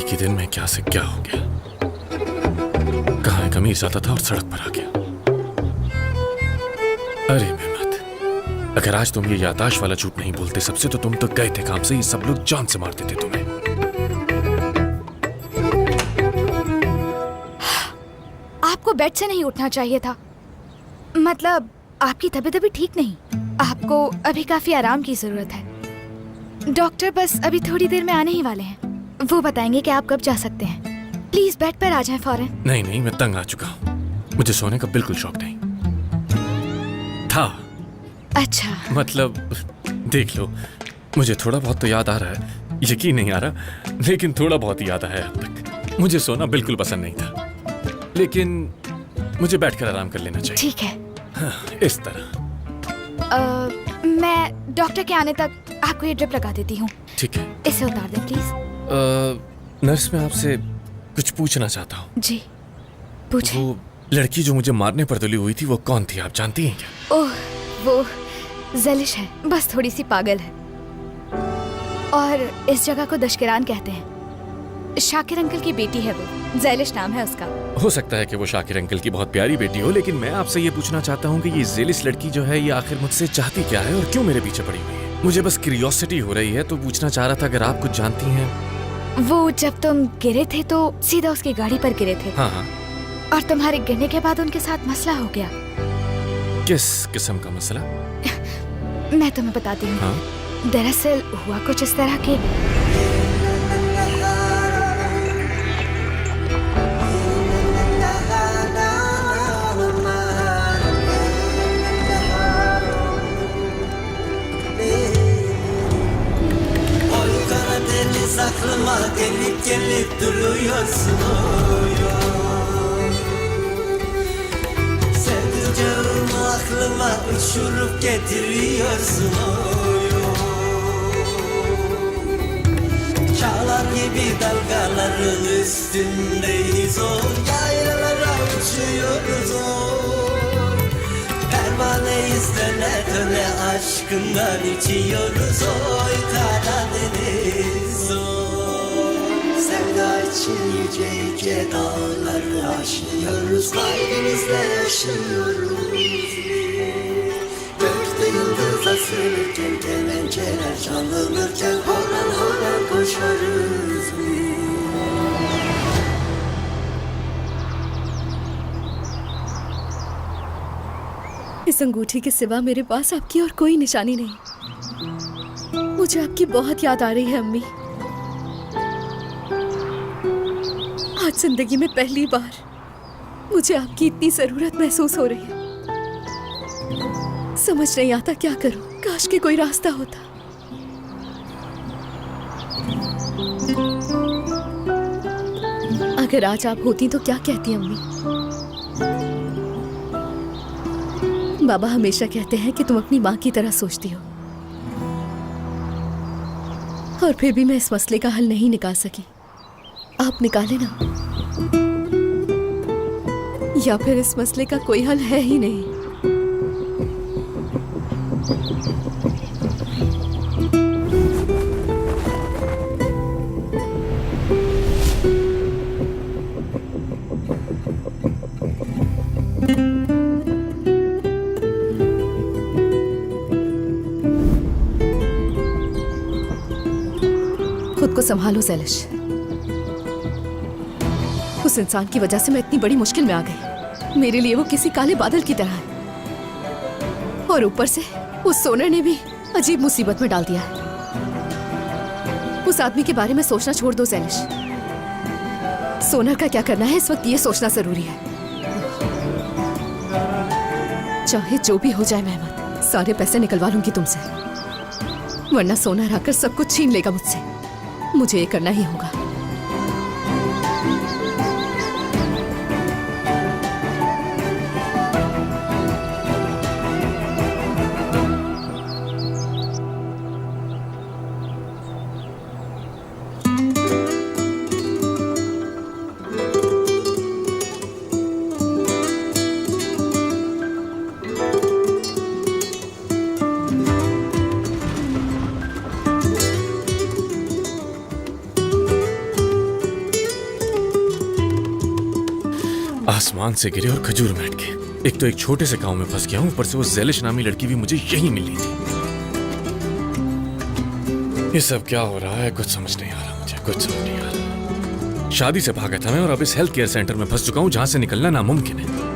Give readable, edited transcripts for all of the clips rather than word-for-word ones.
एक ही दिन में क्या से क्या हो गया। कहाँ एक अमीर जाता था और सड़क पर आ गया। अरे मेहमत, अगर आज तुम ये याददाश्त वाला झूठ नहीं बोलते सबसे तो तुम तो गए थे काम से, ये सब लोग जान से मार देते तुम्हें। आपको बेड से नहीं उठना चाहिए था। मतलब आपकी तबीयत अभी ठीक नहीं, आपको अभी काफी आराम की जरूरत है। डॉक्टर बस अभी थोड़ी देर में आने ही वाले हैं, वो बताएंगे कि आप कब जा सकते हैं। प्लीज बेड पर आ जाएं फौरन। नहीं नहीं, मैं तंग आ चुका हूँ, मुझे सोने का बिल्कुल शौक नहीं था। अच्छा, मतलब देख लो, मुझे थोड़ा बहुत तो याद आ रहा है, यकीन नहीं आ रहा, लेकिन थोड़ा बहुत ही याद आया अब तक। मुझे सोना बिल्कुल पसंद नहीं था, लेकिन मुझे बैठकर आराम कर लेना चाहिए। ठीक है। हाँ, इस तरह। मैं डॉक्टर के आने तक आपको ये ड्रिप लगा देती हूँ। ठीक है। इसे उतार दें प्लीज। नर्स, मैं आपसे कुछ पूछना चाहता हूँ। जी पूछें। वो लड़की जो मुझे मारने पर तुली हुई थी वो कौन थी, आप जानती हैं क्या? ओह, वो ज़लिश है, बस थोड़ी सी पागल है। और इस जगह को दशकिरान कहते हैं। शाकिर अंकल की बेटी है वो, ज़लिश नाम है उसका। हो सकता है कि वो शाकिर अंकल की बहुत प्यारी बेटी हो, लेकिन मैं आपसे ये पूछना चाहता हूँ कि ये ज़लिश लड़की जो है ये आखिर मुझसे चाहती क्या है और क्यों मेरे पीछे पड़ी हुई है? मुझे बस क्यूरियोसिटी हो रही है, तो पूछना चाह रहा था अगर आप कुछ जानती हैं। वो जब तुम गिरे थे तो सीधा उसकी गाड़ी पर गिरे थे। हाँ हाँ। और तुम्हारे गिरने के बाद उनके साथ मसला हो गया। किस किस्म का मसला? मैं तुम्हें बताती हूँ। हाँ? दरअसल हुआ कुछ इस तरह के। Aklıma gelip gelip duruyorsun Sevdiceğimi aklıma uçurup getiriyorsun Çağlar gibi dalgaların üstündeyiz o Yaylalara uçuyoruz o Pervaneyiz döne döne aşkından içiyoruz oy Karadeniz o Sevda için yüce yüce dağları aşıyoruz Kalbimizle yaşıyoruz Gökte yıldız asılırken kemençeler çalınırken Horan horan koşarız इस अंगूठी के सिवा मेरे पास आपकी और कोई निशानी नहीं। मुझे आपकी बहुत याद आ रही है अम्मी। आज जिंदगी में पहली बार मुझे आपकी इतनी जरूरत महसूस हो रही है। समझ नहीं आता क्या करूं, काश के कोई रास्ता होता। अगर आज आप होती तो क्या कहती अम्मी? बाबा हमेशा कहते हैं कि तुम अपनी माँ की तरह सोचती हो, और फिर भी मैं इस मसले का हल नहीं निकाल सकी। आप निकाले ना, या फिर इस मसले का कोई हल है ही नहीं। खुद को संभालो ज़लिश। उस इंसान की वजह से मैं इतनी बड़ी मुश्किल में आ गई। मेरे लिए वो किसी काले बादल की तरह है, और ऊपर से उस सोनर ने भी अजीब मुसीबत में डाल दिया है। उस आदमी के बारे में सोचना छोड़ दो ज़लिश। सोनर का क्या करना है इस वक्त ये सोचना जरूरी है। चाहे जो भी हो जाए मेहमत, सारे पैसे निकलवा लूंगी तुमसे, वरना सोनर आकर सब कुछ छीन लेगा मुझसे। मुझे ये करना ही होगा। आसमान से गिरे और खजूर में अटके। एक तो एक छोटे से गांव में फंस गया हूं, ऊपर से वो ज़ेलिश नामी लड़की भी मुझे यही मिलनी थी। ये सब क्या हो रहा है, कुछ समझ नहीं आ रहा मुझे, कुछ समझ नहीं आ रहा। शादी से भागा था मैं और अब इस हेल्थ केयर सेंटर में फंस चुका हूं जहां से निकलना नामुमकिन है।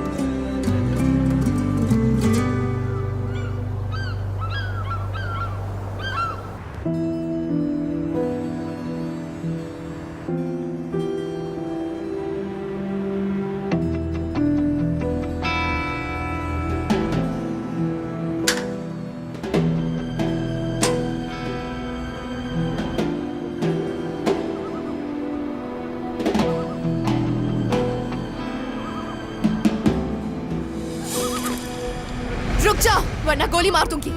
रुक जाओ वरना गोली मार दूंगी।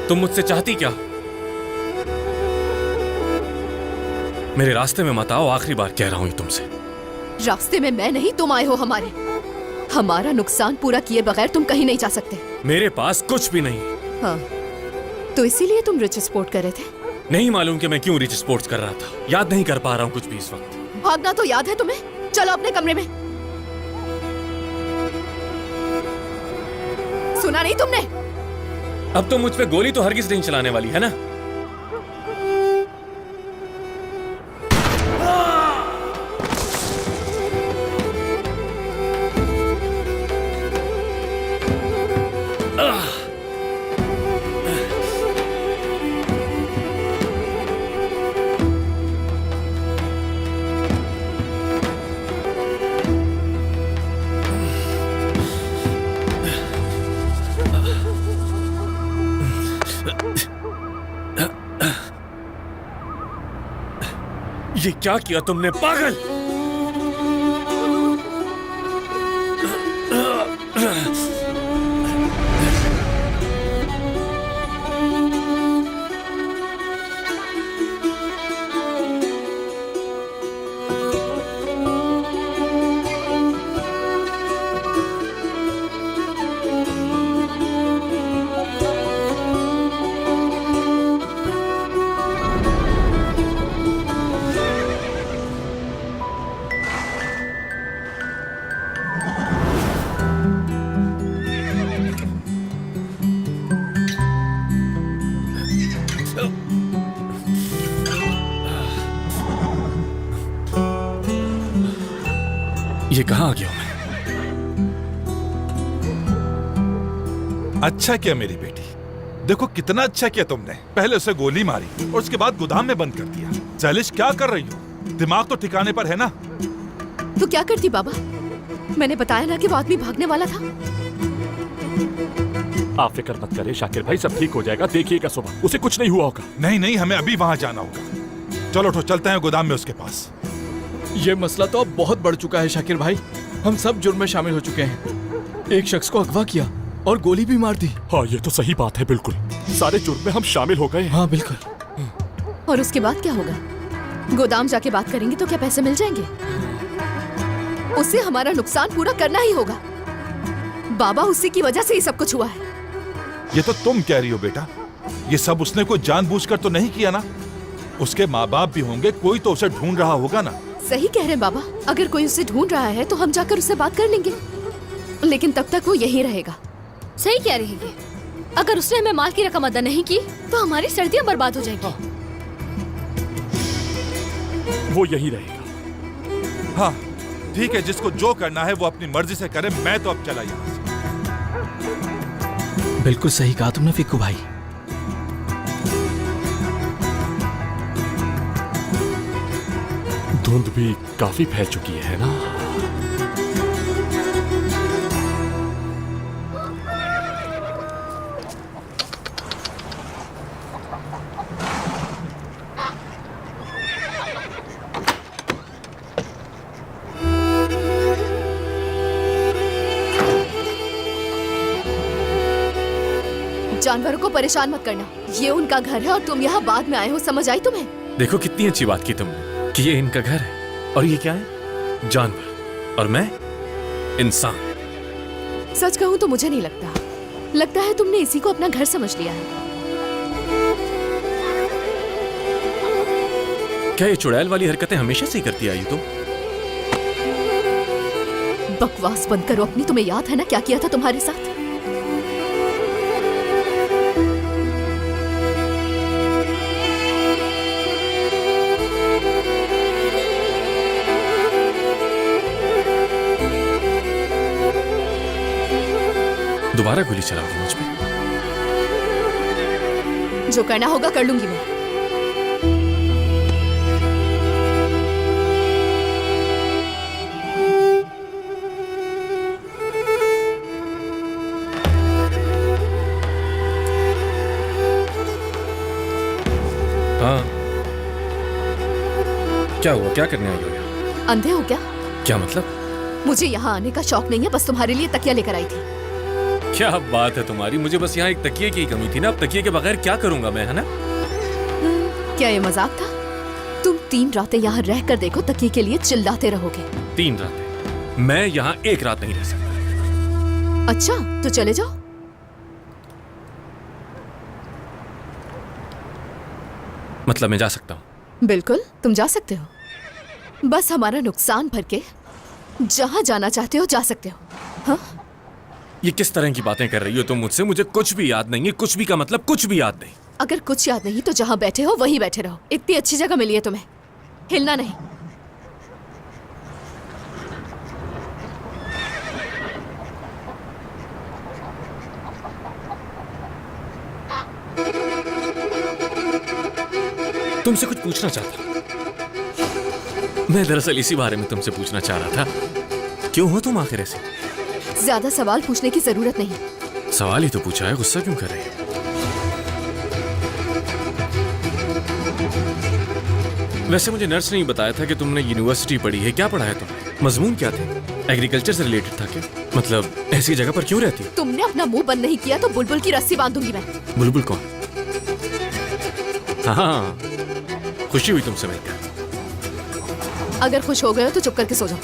तुम मुझसे चाहती क्या? मेरे रास्ते में मत आओ, आखिरी बार कह रहा हूं ये तुमसे। रास्ते में मैं नहीं, तुम आए हो हमारा नुकसान पूरा किए बगैर तुम कहीं नहीं जा सकते। मेरे पास कुछ भी नहीं। हाँ, तो इसीलिए तुम रिच स्पोर्ट कर रहे थे? नहीं मालूम कि मैं क्यों रिच स्पोर्ट्स कर रहा था, याद नहीं कर पा रहा हूं कुछ भी इस वक्त। भागना तो याद है तुम्हें? चलो अपने कमरे में। सुना नहीं तुमने? अब तो मुझ पे गोली तो हरगिज नहीं चलाने वाली है ना? ये क्या किया तुमने, पागल? ये कहाँ आ गया मैं? अच्छा किया मेरी बेटी, देखो कितना अच्छा किया तुमने। पहले उसे गोली मारी और उसके बाद गोदाम में बंद कर दिया। ज़ेलिश क्या कर रही हो? दिमाग तो ठिकाने पर है ना? तो क्या करती बाबा? मैंने बताया ना कि वो आदमी भागने वाला था। आप फिक्र मत करें शाकिर भाई, सब ठीक हो जाएगा, देखिएगा सुबह उसे कुछ नहीं हुआ होगा। नहीं नहीं, हमें अभी वहां जाना होगा। चलो उठो, चलते हैं गोदाम में उसके पास। ये मसला तो अब बहुत बढ़ चुका है शाकिर भाई। हम सब जुर्म में शामिल हो चुके हैं। एक शख्स को अगवा किया और गोली भी मार दी। हाँ ये तो सही बात है, बिल्कुल सारे जुर्म में हम शामिल हो गए हैं। हाँ बिल्कुल। और उसके बाद क्या होगा? गोदाम जाके बात करेंगे तो क्या पैसे मिल जाएंगे? उससे हमारा नुकसान पूरा करना ही होगा। बाबा उसी की वजह से ही सब कुछ हुआ है। ये तो तुम कह रही हो बेटा, ये सब उसने कोई जानबूझकर तो नहीं किया ना? उसके माँ बाप भी होंगे, कोई तो उसे ढूंढ रहा होगा ना? सही कह रहे हैं बाबा, अगर कोई उसे ढूंढ रहा है तो हम जाकर उससे बात कर लेंगे, लेकिन तब तक वो यहीं रहेगा। सही कह रही है, अगर उसने हमें माल की रकम अदा नहीं की तो हमारी सर्दियां बर्बाद हो जाएगी। वो यहीं रहेगा। हाँ ठीक है, जिसको जो करना है वो अपनी मर्जी से करे। मैं तो अब चला यहाँ से। बिल्कुल सही कहा तुमने फिक्कू भाई। धुंध भी काफी फैल चुकी है ना? जानवरों को परेशान मत करना, ये उनका घर है और तुम यहाँ बाद में आए हो, समझ आई तुम्हें? देखो कितनी अच्छी बात की तुमने कि ये इनका घर है और ये क्या है? जानवर, और मैं इंसान। सच कहूं तो मुझे नहीं लगता है तुमने इसी को अपना घर समझ लिया है। क्या ये चुड़ैल वाली हरकतें हमेशा से ही करती आई तुम? बकवास बंद करो अपनी। तुम्हें याद है ना क्या किया था तुम्हारे साथ? दोबारा गोली चलाओगी मुझ पे? जो करना होगा कर लूंगी मैं। हाँ, क्या हुआ? क्या करने आई हो यहाँ? अंधे हो क्या? क्या मतलब? मुझे यहाँ आने का शौक नहीं है, बस तुम्हारे लिए तकिया लेकर आई थी। क्या बात है तुम्हारी? मुझे बस यहाँ एक तकिए की कमी थी ना। अब तकिए के बगैर क्या करूंगा मैं, है ना? क्या ये मजाक था? तुम 3 रातें यहाँ रह कर देखो, तकिए के लिए चिल्लाते रहोगे। 3 रातें? मैं यहाँ 1 रात नहीं रह सकता। अच्छा तो चले जाओ। मतलब मैं जा सकता हूँ? बिल्कुल तुम जा सकते हो, बस हमारा नुकसान भर के जहाँ जाना चाहते हो जा सकते हो। हाँ? ये किस तरह की बातें कर रही हो तुम मुझसे? मुझे कुछ भी याद नहीं है। कुछ भी का मतलब कुछ भी याद नहीं। अगर कुछ याद नहीं तो जहाँ बैठे हो वहीं बैठे रहो। इतनी अच्छी जगह मिली है तुम्हें, हिलना नहीं। तुमसे कुछ पूछना चाहता। मैं दरअसल इसी बारे में तुमसे पूछना चाह रहा था। क्यों हो तुम आखिर ऐसे? ज्यादा सवाल पूछने की जरूरत नहीं। सवाल ही तो पूछा है, गुस्सा क्यों कर रही हो? वैसे मुझे नर्स ने ही बताया था कि तुमने यूनिवर्सिटी पढ़ी है। क्या पढ़ा है तुमने? मजमून क्या थे? एग्रीकल्चर से रिलेटेड था क्या? मतलब ऐसी जगह पर क्यों रहती? तुमने अपना मुंह बंद नहीं किया तो बुलबुल की रस्सी बांध दूंगी मैं। बुलबुल कौन? हाँ, खुशी हुई तुमसे मिलकर। अगर खुश हो गए हो तो चुप करके सो जाओ।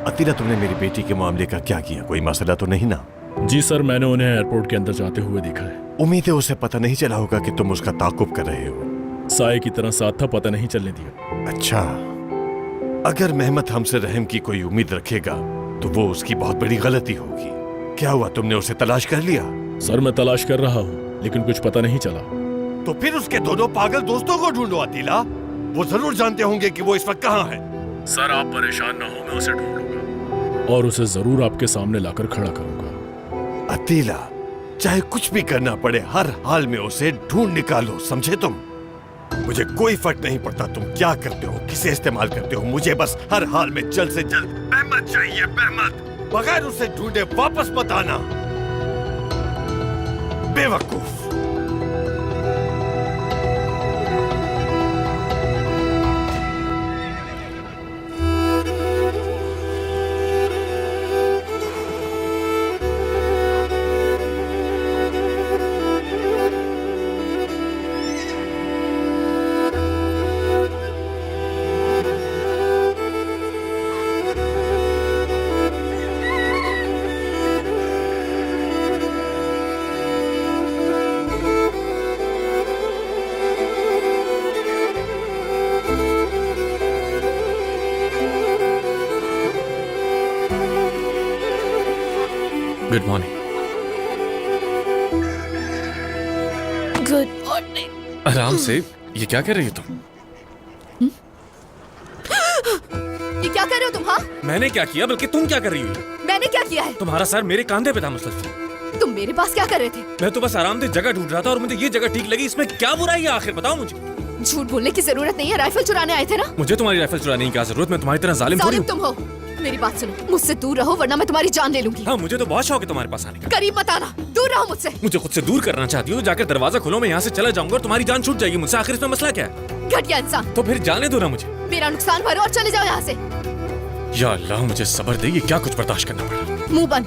अतीला, तुमने मेरी बेटी के मामले का क्या किया? कोई मसला तो नहीं ना? जी सर, मैंने उन्हें एयरपोर्ट के अंदर जाते हुए देखा है। उम्मीद है उसे पता नहीं चला होगा कि तुम उसका ताकुब कर रहे हो। साए की तरह साथ था, पता नहीं चलने दिया। अच्छा, अगर मेहमत हमसे रहम की कोई उम्मीद रखेगा तो वो उसकी बहुत बड़ी गलती होगी। क्या हुआ, तुमने उसे तलाश कर लिया? सर मैं तलाश कर रहा हूँ लेकिन कुछ पता नहीं चला। तो फिर उसके दोनों पागल दोस्तों को ढूंढो अतीला। वो जरूर जानते होंगे कि वो इस वक्त कहाँ है। सर आप परेशान ना हो, मैं उसे ढूंढ लूंगा और उसे जरूर आपके सामने लाकर खड़ा करूंगा। अतीला, चाहे कुछ भी करना पड़े, हर हाल में उसे ढूंढ निकालो, समझे तुम? मुझे कोई फर्क नहीं पड़ता तुम क्या करते हो, किसे इस्तेमाल करते हो। मुझे बस हर हाल में जल्द से जल्द मेहमत चाहिए, मेहमत। बगैर उसे ढूंढे वापस मत आना, बेवकूफ। Good morning. Good morning. आराम से, ये क्या कर रही हो तुम? ये क्या कर रहे हो तुम? हाँ, मैंने क्या किया, बल्कि तुम क्या कर रही हो? मैंने क्या किया है? तुम्हारा सर मेरे कांधे पे था मुसलसल। तुम मेरे पास क्या कर रहे थे? मैं तो बस आरामदेह जगह ढूंढ रहा था और मुझे ये जगह ठीक लगी। इसमें क्या बुराई है आखिर, बताओ मुझे। झूठ बोलने की जरूरत नहीं है, राइफल चुराने आए थे ना? मुझे तुम्हारी राइफल चुराने की क्या जरूरत, मैं तुम्हारी तरह जालिम थोड़ी जालिम हूँ। तुम हो। मेरी बात सुनो, मुझसे दूर रहो वरना मैं तुम्हारी जान ले लूंगी। हाँ, मुझे तो बहुत शौक है तुम्हारे पास आने का। करीब मत आना, दूर रहो मुझसे। मुझे खुद से दूर करना चाहती हो तो जाकर दरवाजा खोलो, मैं यहाँ से चला जाऊंगा और तुम्हारी जान छूट जाएगी मुझसे। आखिर इसमें मसला क्या है? घटिया इंसान। तो फिर जाने दो ना मुझे। मेरा नुकसान भरो और चले जाओ यहाँ से। या अल्लाह, मुझे सब्र दे, ये क्या कुछ बर्दाश्त करना पड़ा। मुंह बंद।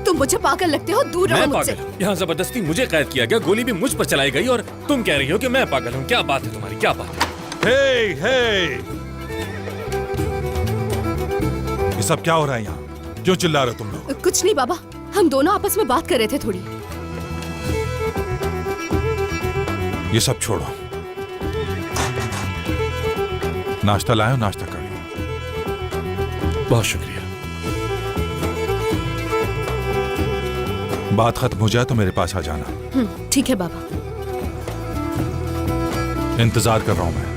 तुम मुझे पागल लगते हो, दूर रहो मैं मुझसे। पागल? यहाँ जबरदस्ती मुझे कैद किया गया, गोली भी मुझ पर चलाई गई और तुम कह रही हो कि मैं पागल हूँ। क्या बात है तुम्हारी, क्या बात है? हे हे, ये सब क्या हो रहा है यहाँ? क्यों चिल्ला रहे हो तुम लोग? कुछ नहीं बाबा, हम दोनों आपस में बात कर रहे थे थोड़ी। ये सब छोड़ो, नाश्ता लाओ, नाश्ता कर लो। बहुत शुक्रिया। बात खत्म हो जाए तो मेरे पास आ जाना। ठीक है बाबा। इंतजार कर रहा हूं मैं।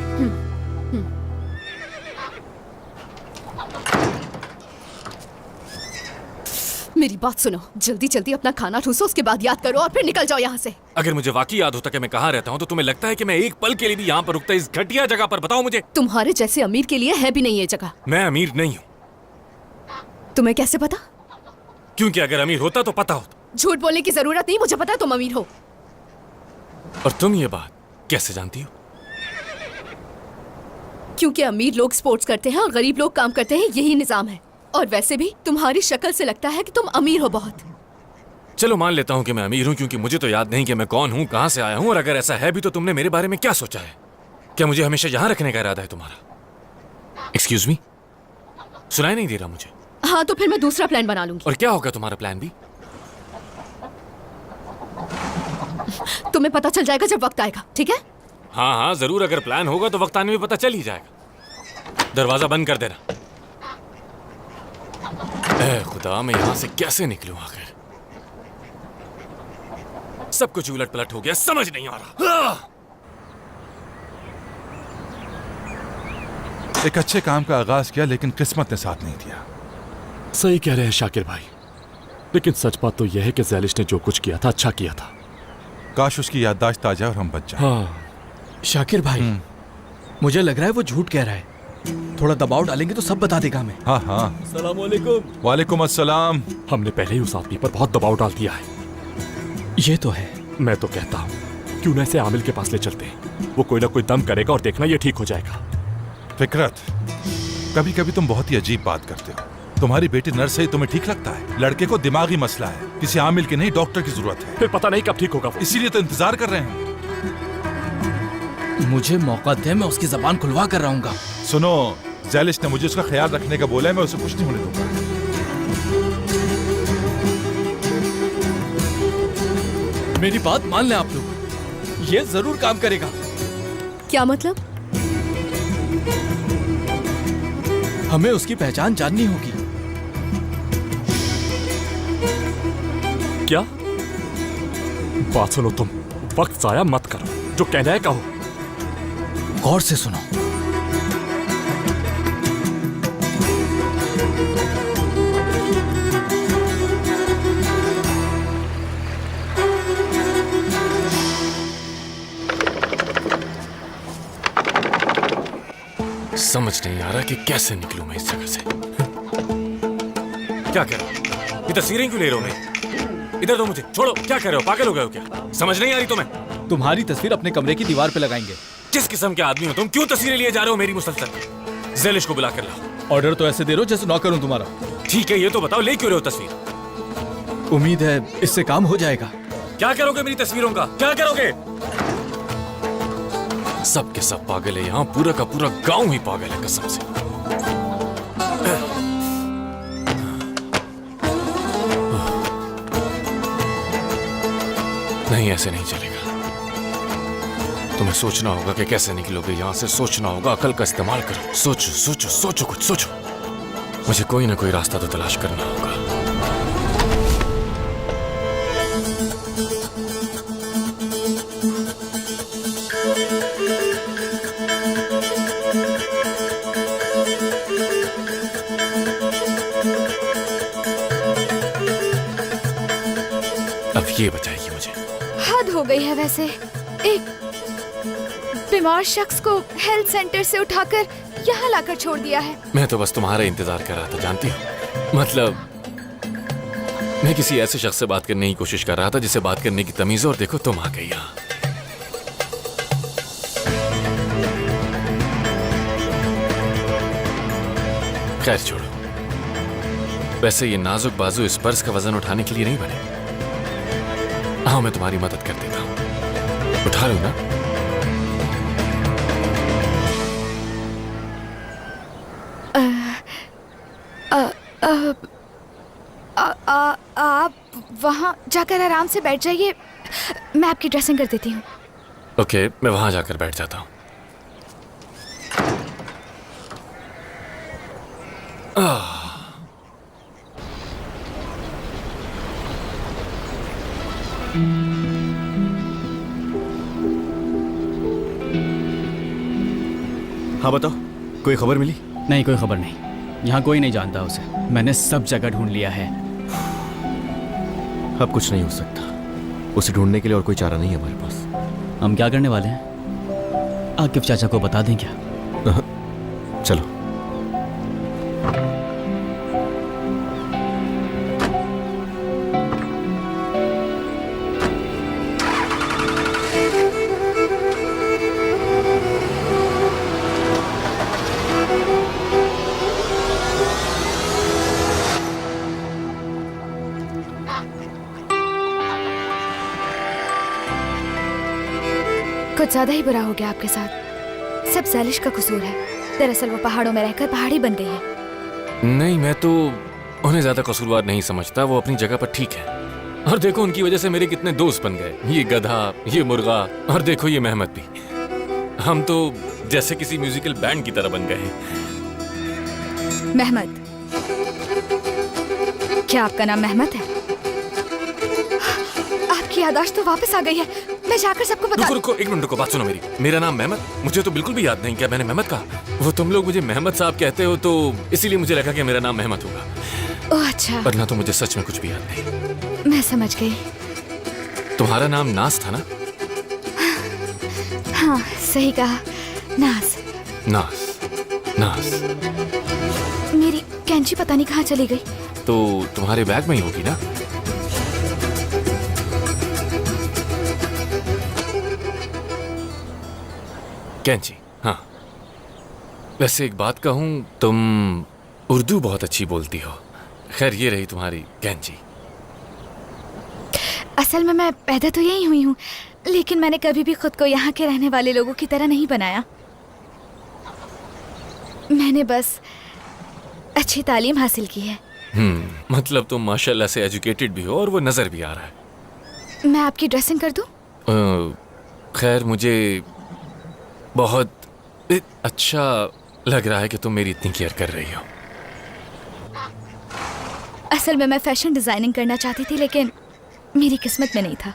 मेरी बात सुनो, जल्दी जल्दी अपना खाना ठूसो, उसके बाद याद करो और फिर निकल जाओ यहाँ से। अगर मुझे वाकई याद होता कि मैं कहाँ रहता हूँ तो तुम्हें लगता है कि मैं एक पल के लिए भी यहाँ पर रुकता इस घटिया जगह पर? बताओ मुझे। तुम्हारे जैसे अमीर के लिए है भी नहीं ये जगह। मैं अमीर नहीं हूँ। तुम्हें कैसे पता? क्योंकि अगर अमीर होता तो पता होता। झूठ बोलने की जरूरत नहीं, मुझे पता है तुम अमीर हो। और तुम ये बात कैसे जानती हो? क्योंकि अमीर लोग स्पोर्ट्स करते हैं और गरीब लोग काम करते हैं, यही निजाम है। और वैसे भी तुम्हारी शक्ल से लगता है कि तुम अमीर हो बहुत। चलो मान लेता हूँ कि मैं अमीर हूँ, क्योंकि मुझे तो याद नहीं कि मैं कौन हूँ, कहाँ से आया हूँ। और अगर ऐसा है भी तो तुमने मेरे बारे में क्या सोचा है? क्या मुझे हमेशा यहाँ रखने का इरादा है तुम्हारा? एक्सक्यूज मी, सुनाई नहीं दे रहा मुझे। हाँ, तो फिर मैं दूसरा प्लान बना लूंगी। और क्या होगा तुम्हारा प्लान भी? तुम्हें पता चल जाएगा जब वक्त आएगा, ठीक है? हाँ हाँ जरूर, अगर प्लान होगा तो वक्त आने में पता चल ही जाएगा। दरवाजा बंद कर देना। ऐ खुदा, मैं यहाँ से कैसे निकलूं आखिर? सब कुछ उलट पलट हो गया, समझ नहीं आ रहा। एक अच्छे काम का आगाज किया लेकिन किस्मत ने साथ नहीं दिया। सही कह रहे हैं शाकिर भाई, लेकिन सच बात तो यह है कि ज़ैलिश ने जो कुछ किया था अच्छा किया था। काश उसकी याददाश्त आ जाए और हम बच जाएं। हाँ, शाकिर भाई, मुझे लग रहा है वो झूठ कह रहा है। थोड़ा दबाव डालेंगे तो सब बता देगा हमें। हाँ हाँ। अस्सलाम वालेकुम। वालेकुम अस्सलाम। हमने पहले ही उस आदमी पर बहुत दबाव डाल दिया है। ये तो है। मैं तो कहता हूँ क्यों न इसे आमिल के पास ले चलते हैं, वो कोई ना कोई दम करेगा और देखना ये ठीक हो जाएगा। फिकरत, कभी कभी तुम बहुत ही अजीब बात करते हो। तुम्हारी बेटी नर्स है, तुम्हें ठीक लगता है? लड़के को दिमागी मसला है, किसी आमिल की नहीं डॉक्टर की जरूरत है। फिर पता नहीं कब ठीक होगा वो। इसीलिए तो इंतजार कर रहे हैं। मुझे मौका दे, मैं उसकी जबान खुलवा कर रहूंगा। सुनो, ज़ैलिश ने मुझे उसका ख्याल रखने का बोला है, मैं उसे कुछ नहीं होने दूंगा। मेरी बात मान लें आप लोग, ये जरूर काम करेगा। क्या मतलब? हमें उसकी पहचान जाननी होगी। क्या बात सुनो, तुम वक्त जाया मत करो, जो कहना है कहो। गौर से सुनो। समझ नहीं आ रहा कि कैसे निकलूं मैं इस जगह से। क्या कर रहे हो? ये तस्वीरें क्यों ले रहे हो मेरी? इधर दो मुझे, छोड़ो। क्या कर रहे हो? पागल हो गए हो क्या? समझ नहीं आ रही तुम्हें? तुम्हारी तस्वीर अपने कमरे की दीवार पे लगाएंगे। किस किस्म के आदमी हो तुम? क्यों तस्वीरें लिए जा रहे हो मेरी मुसलसल? ज़ैलिश को बुला कर लाओ। ऑर्डर तो ऐसे दे रहे हो जैसे नौकर हूं तुम्हारा। ठीक है, ये तो बताओ ले क्यों रहे हो तस्वीर? उम्मीद है इससे काम हो जाएगा। क्या करोगे मेरी तस्वीरों का? क्या करोगे? सब के सब पागल है यहाँ, पूरा का पूरा गांव ही पागल है कसम से। नहीं, ऐसे नहीं चलेगा। तुम्हें सोचना होगा कि कैसे निकलोगे यहाँ से। सोचना होगा, अकल का इस्तेमाल करो। सोचो सोचो सोचो, कुछ सोचो। मुझे कोई ना कोई रास्ता तो तलाश करना होगा। अब ये बताइए मुझे। हद हो गई है वैसे। एक बीमार शख्स को हेल्थ सेंटर से उठाकर यहाँ लाकर छोड़ दिया है। मैं तो बस तुम्हारा इंतजार कर रहा था, जानती हो। मतलब मैं किसी ऐसे शख्स से बात करने की कोशिश कर रहा था जिसे बात करने की तमीज हो, और देखो तुम आ गई यहाँ। खैर छोड़ो। वैसे ये नाजुक बाजू इस पर्स का वजन उठाने के लिए नहीं बने। हाँ, मैं तुम्हारी मदद कर देता हूँ। उठा लो ना। आप वहाँ जाकर आराम से बैठ जाइए, मैं आपकी ड्रेसिंग कर देती हूँ। ओके, मैं वहां जाकर बैठ जाता हूँ। हाँ बताओ, कोई खबर मिली? नहीं, कोई खबर नहीं। यहाँ कोई नहीं जानता उसे। मैंने सब जगह ढूंढ लिया है। अब कुछ नहीं हो सकता। उसे ढूंढने के लिए और कोई चारा नहीं है हमारे पास। हम क्या करने वाले हैं? आकिब चाचा को बता दें क्या? चलो। कुछ ज्यादा ही बुरा हो गया आपके साथ। सब ज़ैलिश का कसूर है। दरअसल वो पहाड़ों में रहकर पहाड़ी बन गई है। नहीं, मैं तो उन्हें ज्यादा कसूरवार नहीं समझता। वो अपनी जगह पर ठीक है। और देखो उनकी वजह से मेरे कितने दोस्त बन गए। ये गधा, ये मुर्गा, और देखो ये मेहमत भी। हम तो जैसे किसी म्यूजिकल बैंड की तरह बन गए हैं। मेहमत? क्या आपका नाम मेहमत है? आपकी याददाश्त तो वापस आ गई है। मैं जाकर सबको बता। रुको रुको, एक मिनट रुको, बात सुनो मेरी। मेरा नाम मेहमत? मुझे तो बिल्कुल भी याद नहीं। क्या मैंने मेहमत कहा? वो तुम लोग मुझे मेहमत साहब कहते हो तो इसीलिए मुझे लगा कि मेरा नाम मेहमत होगा। ओह अच्छा। वरना तो मुझे सच में कुछ भी याद नहीं। मैं समझ गई। तुम्हारा नाम नाज था ना? हाँ, सही कहा, नाज। नाज, नाज। मेरी कैंची पता नहीं कहाँ चली गई। तो तुम्हारे बैग में ही होगी ना? कैंची, हाँ। वैसे एक बात कहूँ, तुम उर्दू बहुत अच्छी बोलती हो। खैर, ये रही तुम्हारी कैंची। असल में मैं पैदा तो यही हुई हूँ, लेकिन मैंने कभी भी खुद को यहाँ के रहने वाले लोगों की तरह नहीं बनाया। मैंने बस अच्छी तालीम हासिल की है। मतलब तुम माशाल्लाह से एजुकेटेड भी हो और वो नजर भी आ रहा है। मैं आपकी ड्रेसिंग कर दूं? खैर, मुझे बहुत अच्छा लग रहा है कि तुम मेरी इतनी केयर कर रही हो। असल में मैं फैशन डिजाइनिंग करना चाहती थी, लेकिन मेरी किस्मत में नहीं था।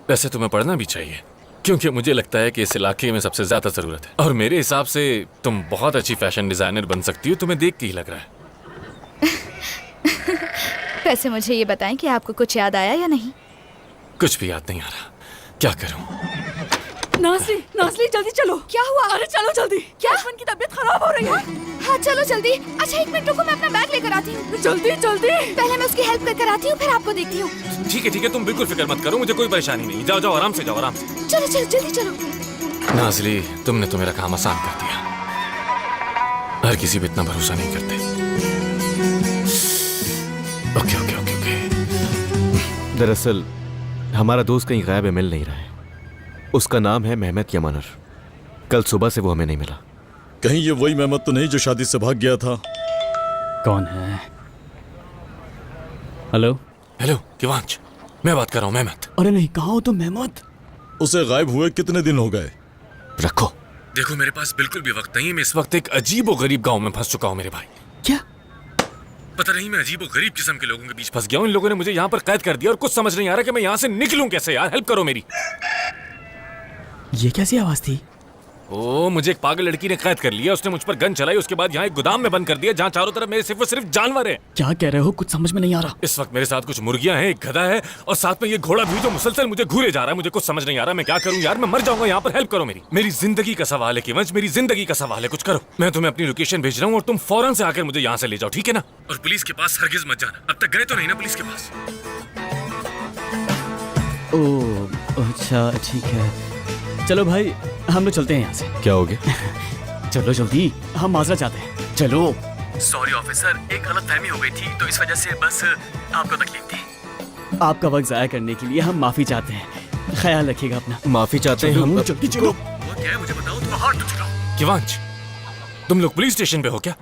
वैसे तुम्हें पढ़ना भी चाहिए, क्योंकि मुझे लगता है कि इस इलाके में सबसे ज्यादा जरूरत है। और मेरे हिसाब से तुम बहुत अच्छी फैशन डिजाइनर बन सकती हो। तुम्हें देख के ही लग रहा है। वैसे मुझे ये बताएं कि आपको कुछ याद आया या नहीं? कुछ भी याद नहीं आ रहा। क्या करूं? नाज़ली, नाज़ली जल्दी चलो। क्या हुआ? अरे चलो जल्दी। क्या? की तबीयत खराब हो रही है। हाँ चलो जल्दी। अच्छा 1 मिनट रुको, मैं अपना बैग लेकर आती हूँ। जल्दी जल्दी। पहले मैं उसकी हेल्प कर आती हूँ, फिर आपको देखती हूँ। ठीक है, तुम बिल्कुल फिक्र मत करो, मुझे कोई परेशानी नहीं। जाओ जाओ, आराम से जाओ, आराम से। चलो चलो जल्दी चलो। नाज़ली, तुमने तो मेरा काम आसान कर दिया। हर किसी पे इतना भरोसा नहीं करते। Okay okay okay okay. दरअसल हमारा दोस्त कहीं गायब है, मिल नहीं रहा है। उसका नाम है मेहमत यमानर। कल सुबह से वो हमें नहीं मिला। कहीं ये वही मेहमत तो नहीं जो शादी से भाग गया था? कौन है? हेलो हेलो किवांश, मैं बात कर रहा हूँ मेहमत। अरे नहीं, कहाँ हो तुम मेहमत? उसे गायब हुए कितने दिन हो गए? रखो। देखो मेरे पास बिल्कुल भी वक्त नहीं है। मैं इस वक्त एक अजीब और गरीब गांव में फंस चुका हूँ मेरे भाई। क्या? पता नहीं, मैं अजीब और गरीब किस्म के लोगों के बीच फंस गया हूँ। इन लोगों ने मुझे यहाँ पर कैद कर दिया और कुछ समझ नहीं आ रहा कि मैं यहाँ से निकलूं कैसे। यार हेल्प करो मेरी। ये कैसी आवाज थी? ओ, मुझे एक पागल लड़की ने कैद कर लिया। उसने मुझ पर गन चलाई, उसके बाद यहाँ एक गोदाम में बंद कर दिया जहाँ चारों तरफ मेरे सिर्फ और सिर्फ जानवर हैं। क्या कह रहे हो? कुछ समझ में नहीं आ रहा। इस वक्त मेरे साथ कुछ मुर्गियां हैं, एक गधा है और साथ में ये घोड़ा भी जो मुसलसल मुझे घूरे जा रहा है। मुझे कुछ समझ नहीं आ रहा मैं क्या करूं यार। मैं मर जाऊंगा यहाँ पर। हेल्प करो मेरी। मेरी जिंदगी का सवाल है किवंश, मेरी जिंदगी का सवाल है। कुछ करो। मैं तुम्हें अपनी लोकेशन भेज रहा हूँ और तुम फौरन से आकर मुझे यहाँ से ले जाओ, ठीक है ना? और पुलिस के पास हरगिज मत जाना। अब तक गए तो नहीं ना पुलिस के पास? ओह अच्छा, ठीक है। चलो भाई, हम लोग चलते हैं यहाँ से। क्या हो गया? चलो जल्दी, हम माजरा चाहते हैं। चलो। सॉरी ऑफिसर, एक गलतफहमी हो गई थी तो इस वजह से बस आपको तकलीफ थी। आपका वक्त जाया करने के लिए हम माफी चाहते हैं। ख्याल रखिएगा अपना। माफी चाहते हैं हम। जल्दी चलो। वो क्या है मुझे बताओ, तुम हाथ तो चलाओ। किवांश, तुम लोग पुलिस स्टेशन पे हो क्या?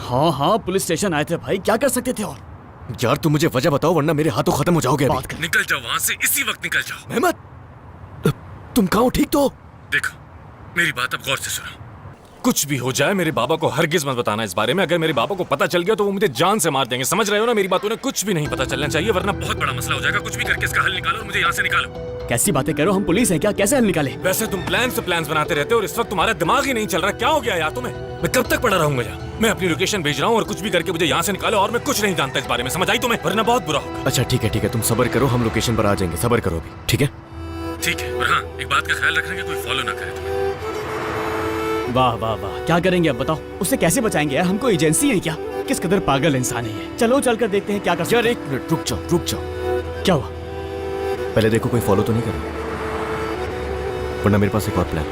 हाँ हाँ, पुलिस स्टेशन आए थे भाई, क्या कर सकते थे और? यार तुम मुझे वजह बताओ वरना मेरे हाथों खत्म हो जाओगे। बात कर। निकल जाओ वहां से, इसी वक्त निकल जाओ। मेहमत, तुम कहाँ हो? ठीक तो? देखो मेरी बात अब गौर से सुनो। कुछ भी हो जाए मेरे बाबा को हरगिज मत बताना इस बारे में। अगर मेरे बाबा को पता चल गया तो वो मुझे जान से मार देंगे। समझ रहे हो ना मेरी बात? उन्हें कुछ भी नहीं पता चलना चाहिए वरना बहुत बड़ा मसला हो जाएगा। कुछ भी करके इसका हल निकालो और मुझे यहाँ से निकालो। कैसी बातें करो, हम पुलिस हैं क्या? कैसे हल निकाले? वैसे तुम प्लान से प्लान्स बनाते रहते हो और इस वक्त तुम्हारा दिमाग ही नहीं चल रहा। क्या हो गया यार तुम्हें? मैं कब तक पड़ा रहूंगा यहाँ? मैं अपनी लोकेशन भेज रहा हूँ और कुछ भी करके मुझे यहाँ से निकालो। और मैं कुछ नहीं जानता इस बारे में, समझ आई तुम्हें? वरना बहुत बुरा होगा। अच्छा ठीक है, तुम सब्र करो, हम लोकेशन पर आ जाएंगे। सब्र करो अभी, ठीक है? ठीक है। और हाँ, एक बात का ख्याल रखना कि कोई फॉलो ना करे तुम्हें। वाह वाह वाह, क्या करेंगे अब बताओ? उसे कैसे बचाएंगे यार? हमको एजेंसी है क्या? किस कदर पागल इंसान है ये। चलो चलकर देखते हैं क्या कर सकते हैं। यार एक मिनट रुक जाओ। क्या हुआ? पहले देखो कोई फॉलो तो नहीं कर रहा, वरना मेरे पास एक और plan.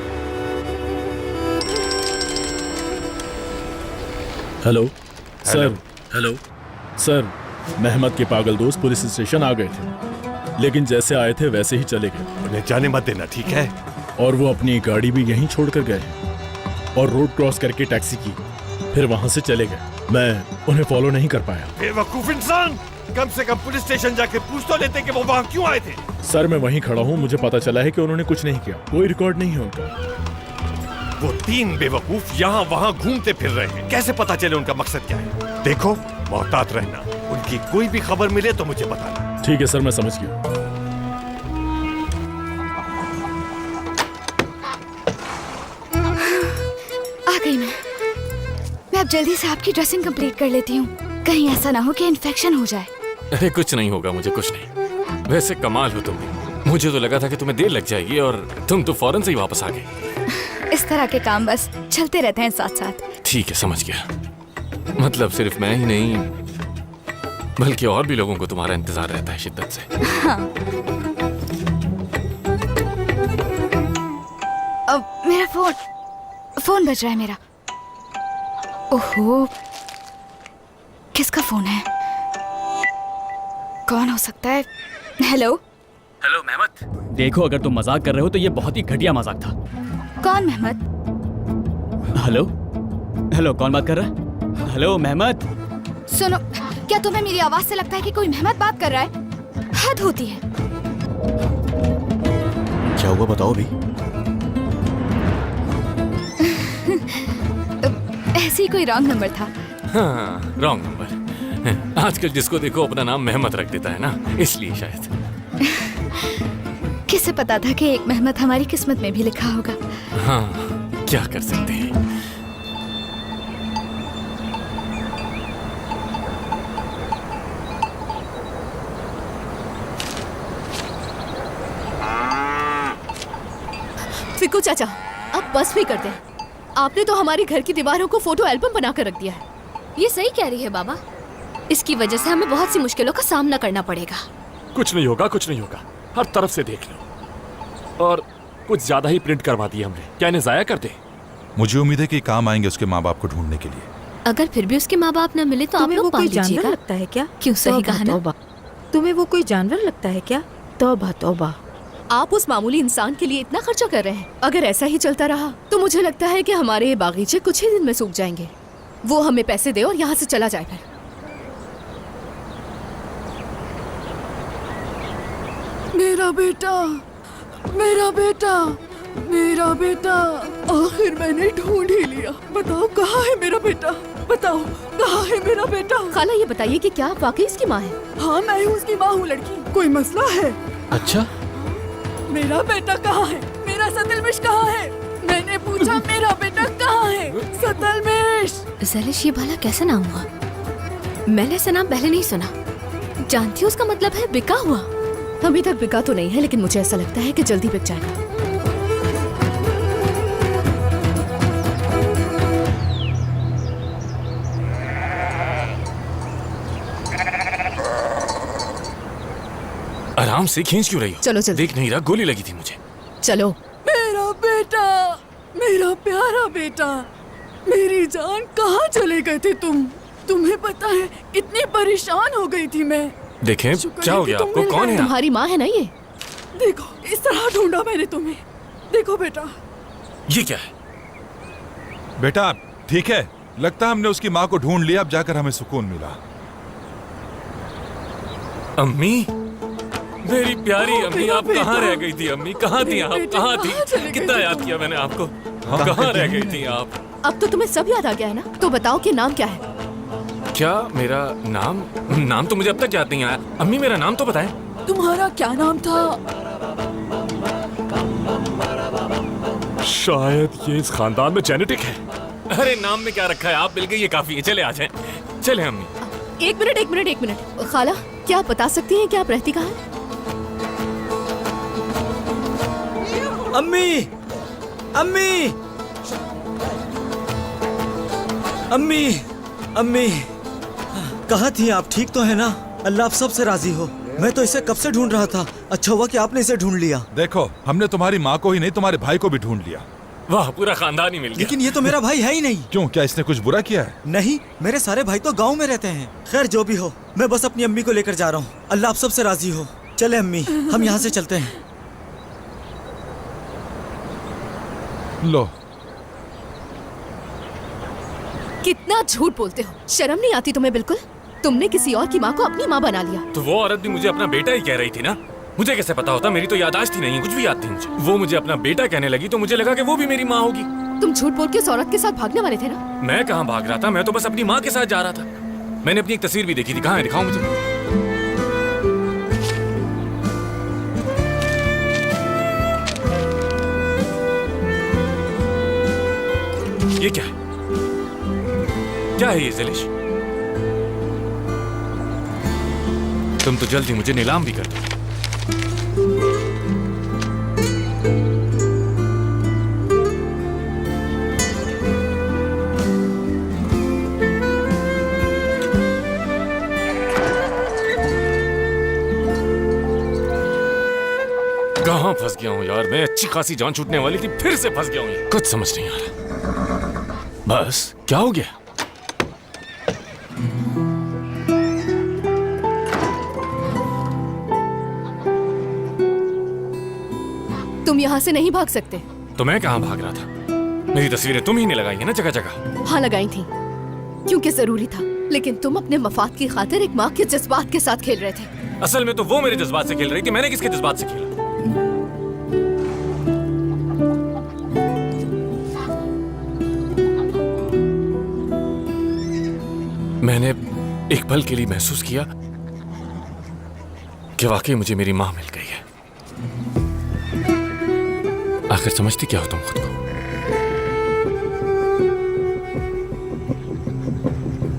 Hello sir. Hello sir, मेहमत के पागल दोस्त पुलिस स्टेशन आ गए थे, लेकिन जैसे आए थे वैसे ही चले गए। उन्हें जाने मत देना, ठीक है? और वो अपनी गाड़ी भी यहीं छोड़कर गए और रोड क्रॉस करके टैक्सी की, फिर वहां से चले गए। मैं उन्हें फॉलो नहीं कर पाया। बेवकूफ इंसान, कम से कम पुलिस स्टेशन जाके पूछ तो लेते कि वो वहां क्यों आए थे। सर मैं वहीं खड़ा हूँ, मुझे पता चला है कि उन्होंने कुछ नहीं किया। कोई रिकॉर्ड नहीं है उनका। वो 3 बेवकूफ यहाँ वहाँ घूमते फिर रहे हैं, कैसे पता चले उनका मकसद क्या है? देखो मोहतात रहना, उनकी कोई भी खबर मिले तो मुझे बताना। ठीक है सर, मैं समझ गया। आ गई मैं अब जल्दी से आपकी ड्रेसिंग कंप्लीट कर लेती हूँ, कहीं ऐसा ना हो कि इन्फेक्शन हो जाए। अरे कुछ नहीं होगा, मुझे कुछ नहीं। वैसे कमाल हो तुम। मुझे तो लगा था कि तुम्हें देर लग जाएगी और तुम तो फौरन से ही वापस आ गई। इस तरह के काम बस चलते रहते हैं साथ साथ। ठीक है, समझ गया। मतलब सिर्फ मैं ही नहीं बल्कि और भी लोगों को तुम्हारा इंतजार रहता है शिद्दत से। हाँ। अब मेरा फोन बज रहा है मेरा। ओहो, किसका फोन है? कौन हो सकता है? हेलो मेहमत। देखो, अगर तुम मजाक कर रहे हो तो ये बहुत ही घटिया मजाक था। कौन मेहमत? हेलो, कौन बात कर रहा है? हेलो मेहमत। सुनो, क्या तुम्हें मेरी आवाज से लगता है कि कोई मेहमत बात कर रहा है? हद होती है। क्या हुआ बताओ भी। ऐसे ही कोई रॉन्ग नंबर था। हाँ, रॉन्ग नंबर। आजकल जिसको देखो अपना नाम मेहमत रख देता है ना, इसलिए शायद। किसे पता था कि एक मेहमत हमारी किस्मत में भी लिखा होगा। हाँ, क्या कर सकते हैं। फिकू चाचा, अब बस भी कर दे। आपने तो हमारे घर की दीवारों को फोटो एल्बम बनाकर रख दिया है। ये सही कह रही है बाबा। इसकी वजह से हमें बहुत सी मुश्किलों का सामना करना पड़ेगा। कुछ नहीं होगा, कुछ नहीं होगा, हर तरफ से देख लो। और कुछ ज्यादा ही प्रिंट करवा दिए हमने, क्या इन्हें जाया कर दे? मुझे उम्मीद है कि काम आएंगे उसके माँ बाप को ढूंढने के लिए। अगर फिर भी उसके माँ बाप न मिले तो आप तुम्हें वो लोग कोई पाल जानवर लीजिएगा। लगता है क्या? क्यों, सही कहा ना? तौबा। तुम्हें वो कोई जानवर लगता है क्या? तौबा तौबा। आप उस मामूली इंसान के लिए इतना खर्चा कर रहे हैं। अगर ऐसा ही चलता रहा तो मुझे लगता है कि हमारे ये बागीचे कुछ ही दिन में सूख जाएंगे। वो हमें पैसे दे और यहाँ से चला जाए। फिर मेरा बेटा, मेरा बेटा, मेरा बेटा, आखिर मैंने ढूंढ ही लिया। बताओ कहाँ है मेरा बेटा? बताओ कहाँ है मेरा बेटा? खाला ये बताइए कि क्या आप वाकई इसकी माँ है? हाँ मैं हूँ उसकी माँ हूँ। लड़की कोई मसला है? अच्छा, मेरा बेटा कहाँ है? मेरा सतलमिश कहाँ है? मैंने पूछा मेरा बेटा कहाँ है? सतलमिश। ज़लिश, ये भला कैसा नाम हुआ? मैंने ऐसा नाम पहले नहीं सुना। जानती हो उसका मतलब है बिका हुआ? अभी तक बिका तो नहीं है, लेकिन मुझे ऐसा लगता है कि जल्दी बिक जाएगा। आराम से खींच क्यों रही हो? चलो जल्दी। देख नहीं रहा, गोली लगी थी मुझे। चलो। मेरा बेटा, मेरा प्यारा बेटा, मेरी जान, कहाँ चले गए थे तुम? तुम्हें पता है कितनी परेशान हो गई थी मैं। देखें, शुक्र क्या है हो कि गया तुम आपको? मिल कौन गए। है आप? तुम्हारी माँ है ना ये? देखो इस तरह ढूंढा मैंने तुम्हें। देखो बेटा। ये क्या है? बेटा ठीक है, लगता है हमने उसकी माँ को ढूंढ लिया। अब जाकर हमें सुकून मिला। अम्मी, मेरी प्यारी अम्मी, मेरा आप कहाँ बेटा। रह गई थी? अम्मी कहाँ थी आप? बेटे, कहाँ कहाँ चले थी? गए कितना थे याद तुम? किया मैंने आपको। हाँ, कहाँ रह गई थी आप? अब तो तुम्हें सब याद आ गया है ना? तो बताओ कि नाम क्या है? क्या मेरा नाम तो मुझे अब तक याद नहीं आया। अम्मी मेरा नाम तो बताएं। तुम्हारा क्या नाम था? शायद ये इस खानदान में जेनेटिक है। अरे नाम में क्या रखा है? आप मिल गए, ये काफी है। चले आ जाएं। चले अम्मी। एक मिनट। खाला, क्या आप बता सकती हैं कि आप रहती कहाँ हैं? अम्मी, अम्मी, अम्मी, अम्मी, कहाँ थी आप? ठीक तो है ना? अल्लाह आप सबसे राजी हो। मैं तो इसे कब से ढूंढ रहा था। अच्छा हुआ कि आपने इसे ढूंढ लिया। देखो, हमने तुम्हारी माँ को ही नहीं, तुम्हारे भाई को भी ढूंढ लिया। वाह, पूरा खानदान ही मिल गया। लेकिन ये तो मेरा भाई है ही नहीं। क्यों, क्या इसने कुछ बुरा किया है? नहीं, मेरे सारे भाई तो गांव में रहते हैं। खैर जो भी हो, मैं बस अपनी अम्मी को लेकर जा रहा हूँ। अल्लाह आप सबसे राजी हो। चले अम्मी, हम यहाँ से चलते हैं। लो, कितना झूठ बोलते हो। शर्म नहीं आती तुम्हें बिल्कुल? तुमने किसी और की माँ को अपनी माँ बना लिया। तो वो औरत भी मुझे अपना बेटा ही कह रही थी ना। मुझे कैसे पता होता? मेरी तो याददाश्त ही नहीं है, कुछ भी याद थी मुझे। वो मुझे अपना बेटा कहने लगी तो मुझे लगा कि वो भी मेरी माँ होगी। तुम झूठ बोल के उस औरत के साथ भागने वाले थे ना? मैं कहाँ भाग रहा था, मैं तो बस अपनी माँ के साथ जा रहा था। मैंने अपनी एक तस्वीर भी देखी थी। कहाँ है? दिखाओ मुझे। ये क्या है? क्या है ये ज़लिश? तुम तो जल्दी मुझे नीलाम भी कर दो। कहाँ फंस गया हूँ यार मैं? अच्छी खासी जान छूटने वाली थी, फिर से फंस गया हूँ। कुछ समझ नहीं आ रहा। बस क्या हो गया? तुम यहाँ से नहीं भाग सकते। तो मैं कहाँ भाग रहा था? मेरी तस्वीरें तुम ही ने लगाई है ना जगह जगह। हाँ लगाई थी, क्योंकि जरूरी था। लेकिन तुम अपने मफाद की खातिर एक माँ के जज्बात के साथ खेल रहे थे। असल में तो वो मेरे जज्बात से खेल रही थी। मैंने किसके जज्बात से खेला? मैंने एक पल के लिए महसूस किया कि वाकई मुझे मेरी माँ मिल गई है। आखिर समझती क्या हो तुम खुद को?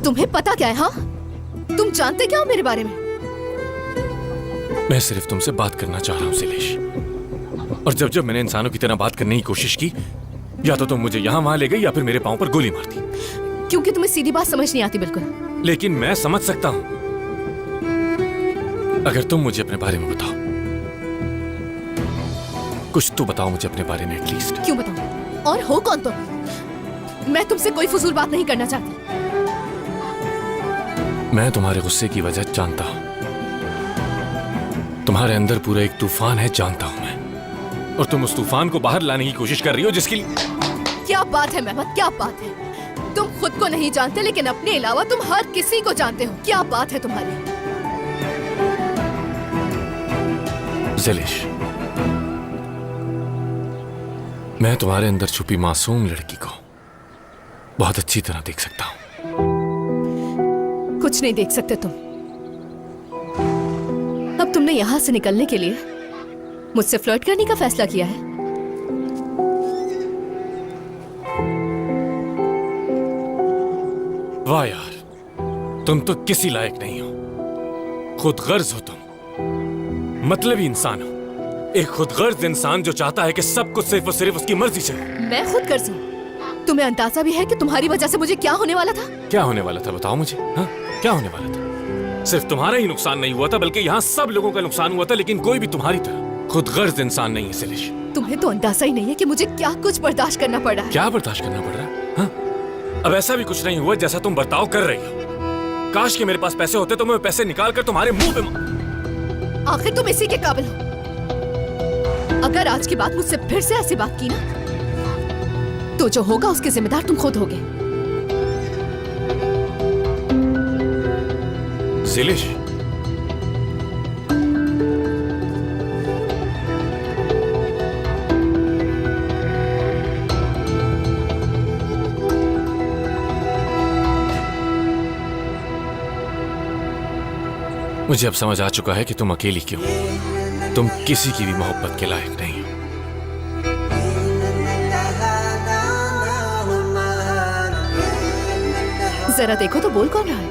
तुम्हें पता क्या है? हाँ, तुम जानते क्या हो मेरे बारे में? मैं सिर्फ तुमसे बात करना चाह रहा हूं ज़लिश। और जब जब मैंने इंसानों की तरह बात करने की कोशिश की या तो तुम मुझे यहाँ वहां ले गई या फिर मेरे पाँव पर गोली मारती। क्योंकि तुम्हें सीधी बात समझ नहीं आती बिल्कुल। लेकिन मैं समझ सकता हूं। अगर तुम मुझे अपने बारे में बताओ, कुछ तो बताओ मुझे अपने बारे में एटलीस्ट। क्यों बताऊं? और हो कौन तुम? मैं तुमसे कोई फजूल बात नहीं करना चाहती। मैं तुम्हारे गुस्से की वजह जानता हूं। तुम्हारे अंदर पूरा एक तूफान है, जानता हूं मैं। और तुम उस तूफान को बाहर लाने की कोशिश कर रही हो, जिसके लिए। क्या बात है मेहमत, क्या बात है? तुम खुद को नहीं जानते लेकिन अपने अलावा तुम हर किसी को जानते हो। क्या बात है तुम्हारी? ज़लिश, मैं तुम्हारे अंदर छुपी मासूम लड़की को बहुत अच्छी तरह देख सकता हूं। कुछ नहीं देख सकते तुम। अब तुमने यहां से निकलने के लिए मुझसे फ्लर्ट करने का फैसला किया है। वाह यार, तुम तो किसी लायक नहीं हो। खुदगर्ज हो तुम, मतलबी इंसान हो। एक खुदगर्ज इंसान जो चाहता है कि सब कुछ सिर्फ और सिर्फ उसकी मर्जी से हो। मैं खुदगर्ज हूं? तुम्हें अंदाजा भी है कि तुम्हारी वजह से मुझे क्या होने वाला था? क्या होने वाला था बताओ मुझे। हाँ, क्या होने वाला था? सिर्फ तुम्हारा ही नुकसान नहीं हुआ था, बल्कि यहाँ सब लोगों का नुकसान हुआ था। लेकिन कोई भी तुम्हारी तरह खुदगर्ज इंसान नहीं है ज़लिश। तुम्हें तो अंदाजा ही नहीं है कि मुझे क्या कुछ बर्दाश्त करना पड़ रहा है। क्या बर्दाश्त करना पड़ रहा है? हाँ? अब ऐसा भी कुछ नहीं हुआ जैसा तुम बर्ताव कर रही हो। काश कि मेरे पास पैसे होते तो मैं पैसे निकाल कर तुम्हारे मुंह पे आखिर तुम इसी के काबिल हो। अगर आज की बात मुझसे फिर से ऐसी बात की ना, तो जो होगा उसके जिम्मेदार तुम खुद होगे। ज़लिश, मुझे अब समझ आ चुका है कि तुम अकेली क्यों। तुम किसी की भी मोहब्बत के लायक नहीं हो। जरा देखो तो बोल कौन रहा है?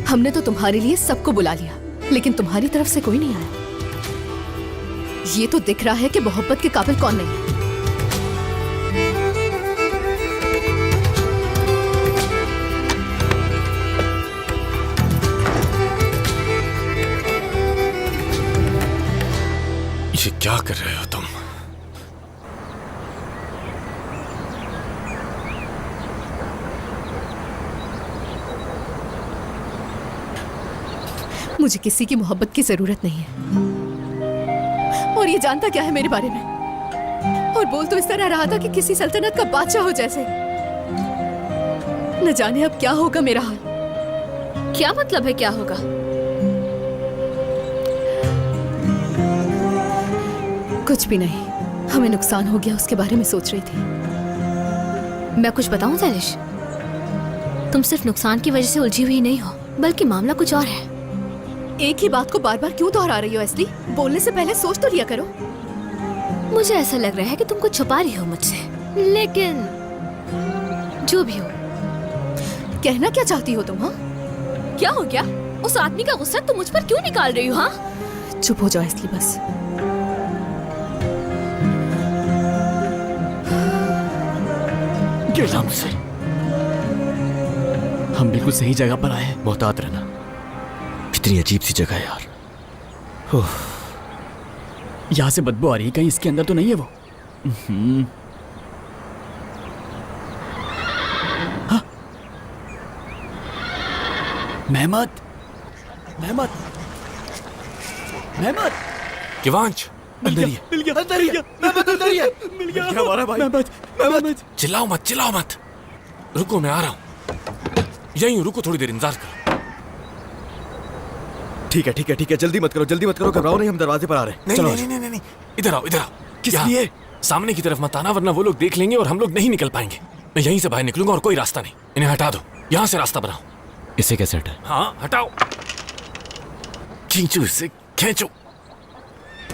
हमने तो तुम्हारे लिए सबको बुला लिया, लेकिन तुम्हारी तरफ से कोई नहीं आया। ये तो दिख रहा है कि मोहब्बत के काबिल कौन नहीं है। ये क्या कर रहे हो तुम? मुझे किसी की मोहब्बत की जरूरत नहीं है। और ये जानता क्या है मेरे बारे में? और बोल तो इस तरह रहा था कि किसी सल्तनत का बादशाह हो जैसे। न जाने अब क्या होगा मेरा हाल। क्या मतलब है क्या होगा? कुछ भी नहीं, हमें नुकसान हो गया उसके बारे में सोच रही थी। मैं कुछ बताऊं ज़लिश? तुम सिर्फ नुकसान की वजह से उलझी हुई नहीं हो, बल्कि मामला कुछ और है। एक ही बात को बार बार क्यों दोहरा रही हो एस्ली? बोलने से पहले सोच तो लिया करो। मुझे ऐसा लग रहा है कि तुम कुछ छुपा रही हो मुझसे, लेकिन जो भी हो। कहना क्या चाहती हो तुम? हाँ, क्या हो गया? उस आदमी का गुस्सा तुम मुझ पर क्यों निकाल रही हो? हाँ, चुप हो जाओ एस्ली बस। से हम बिल्कुल सही जगह पर आए हैं। मोहतात रहना, इतनी अजीब सी जगह है यार। यहाँ से बदबू आ रही है, कहीं इसके अंदर तो नहीं है वो? हाँ? मेहमत, मेहमत, मेहमत, किवांच, अंदर ही है। मिल गया, अंदर ही है। मेहमत अंदर ही है। मिल गया हमारा भाई। मेहमत, मेहमत, चिल्लाओ मत, चिल्लाओ मत। रुको, मैं आ रहा हूँ। यहीं रुको, थोड़ी देर इंतजार करो। ठीक है ठीक है ठीक है, जल्दी मत करो, जल्दी मत करो, घबराओ नहीं, हम दरवाजे पर आ रहे हैं। नहीं चलो नहीं, नहीं नहीं नहीं, इधर आओ, इधर आओ। किस यहाँ, लिए? सामने की तरफ मत आना, वरना वो लोग देख लेंगे और हम लोग नहीं निकल पाएंगे। मैं यहीं से बाहर निकलूंगा और कोई रास्ता नहीं। इन्हें हटा दो, यहाँ से रास्ता बनाओ। इसे कैसे हटाए? हाँ, हटाओ। खींचो इसे, खींचो।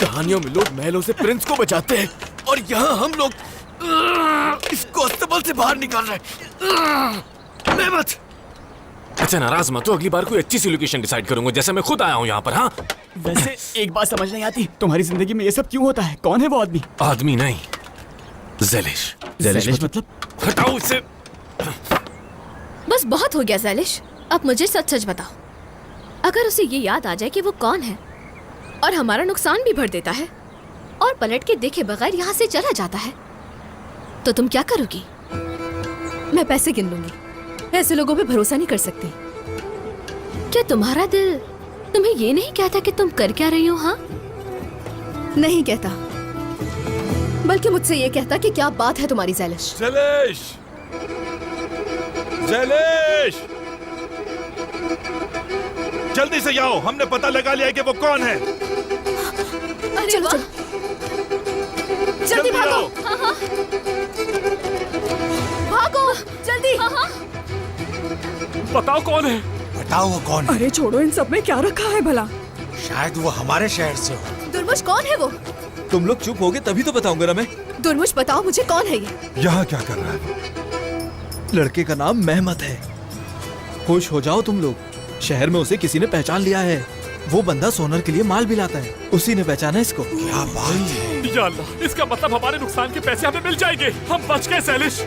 कहानियों में लोग महलों से प्रिंस को बचाते हैं और यहाँ हम लोग इसको अस्तबल से बाहर निकाल रहे हैं। मेहमत, अच्छा नाराज मत हो, अगली बार कोई अच्छी सी लोकेशन डिसाइड करूंगा, जैसे मैं खुद आया हूँ यहाँ पर। हाँ, वैसे एक बात समझ नहीं आती, तुम्हारी जिंदगी में ये सब क्यों होता है? कौन है वो आदमी? आदमी नहीं, जैलिश। जैलिश मतलब? हटाओ इसे। बस बहुत हो गया जैलिश, अब मुझे सच सच बताओ। अगर उसे ये याद आ जाए कि वो कौन है और हमारा नुकसान भी भर देता है और पलट के देखे बगैर यहाँ से चला जाता है, तो तुम क्या करोगी? मैं पैसे गिन लूंगी, ऐसे लोगों पे भरोसा नहीं कर सकती। क्या तुम्हारा दिल तुम्हें ये नहीं कहता कि तुम कर क्या रही हो? हाँ, नहीं कहता, बल्कि मुझसे ये कहता कि क्या बात है तुम्हारी जैलिश। जैलिश, जैलिश, जल्दी से आओ, हमने पता लगा लिया है कि वो कौन है। अरे चलो वाह, चलो, जल्दी भागो। आओ। हाँ हाँ, भागो जल्दी। हाँ हाँ। बताओ कौन है? बताओ वो कौन है? अरे छोड़ो, इन सब में क्या रखा है भला? शायद वो हमारे शहर से हो। दुर्मुश कौन है वो? तुम लोग चुप होगे तभी तो बताऊंगा ना मैं। दुर्मुश बताओ मुझे, कौन है ये? यहाँ क्या कर रहा है? लड़के का नाम मेहमत है। खुश हो जाओ तुम लोग, शहर में उसे किसी ने पहचान लिया है। वो बंदा सोनर के लिए माल भी लाता है, उसी ने पहचाना इसको। क्या बात है? या अल्लाह, इसका मतलब हमारे नुकसान के पैसे हमें मिल जाएंगे। हम बच गए जैलिश।